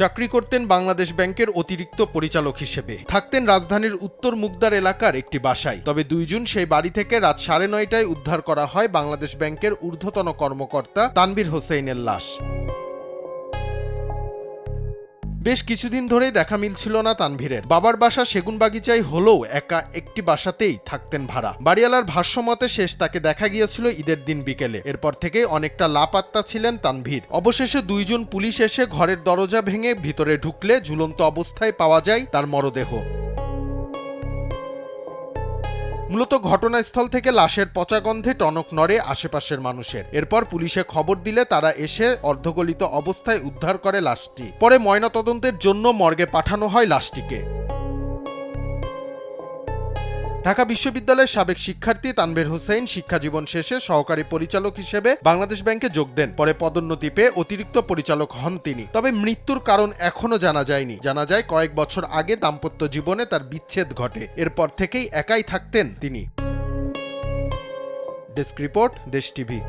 চাকরি করতেন বাংলাদেশ ব্যাংকের অতিরিক্ত পরিচালক হিসেবে। থাকতেন রাজধানীর উত্তর মুগদার এলাকার একটি বাসায়। তবে 2 জুন সেই বাড়ি থেকে রাত 9:30টায় উদ্ধার করা হয় বাংলাদেশ ব্যাংকের ঊর্ধ্বতন কর্মকর্তা তানভীর হোসেইনের লাশ। বেশ কিছুদিন ধরেই দেখা মিলছিল না তানভীরের। বাবার বাসা সেগুনবাগিচায় হলেও একা একটি বাসাতেই থাকতেন ভাড়া। বাড়িওয়ালার ভাষ্যমতে শেষ তাকে দেখা গিয়েছিল ঈদের দিন বিকেলে। এরপর থেকেই অনেকটা লাপাত্তা ছিলেন তানভীর। অবশেষে 2 জুন পুলিশ এসে ঘরের দরজা ভেঙে ভিতরে ঢুকলে ঝুলন্ত অবস্থায় পাওয়া যায় তার মরদেহ। মূলত ঘটনাস্থল থেকে লাশের পচা গন্ধে টনক নড়ে আশেপাশের মানুষের। এরপর পুলিশে খবর দিলে তারা এসে অর্ধগলিত অবস্থায় উদ্ধার করে লাশটি। পরে ময়নাতদন্তের জন্য মর্গে পাঠানো হয় লাশটিকে। ঢাকা বিশ্ববিদ্যালয়ের সাবেক শিক্ষার্থী তানভীর হোসেইন শিক্ষাজীবন শেষে সহকারী পরিচালক হিসেবে বাংলাদেশ ব্যাংকে যোগ দেন। পরে পদোন্নতি পেয়ে অতিরিক্ত পরিচালক হন তিনি। তবে মৃত্যুর কারণ এখনো জানা যায়নি। জানা যায় কয়েক বছর আগে দাম্পত্য জীবনে তার বিচ্ছেদ ঘটে। এরপর থেকেই একাই থাকতেন তিনি। ডেস্ক রিপোর্ট, দেশ টিভি।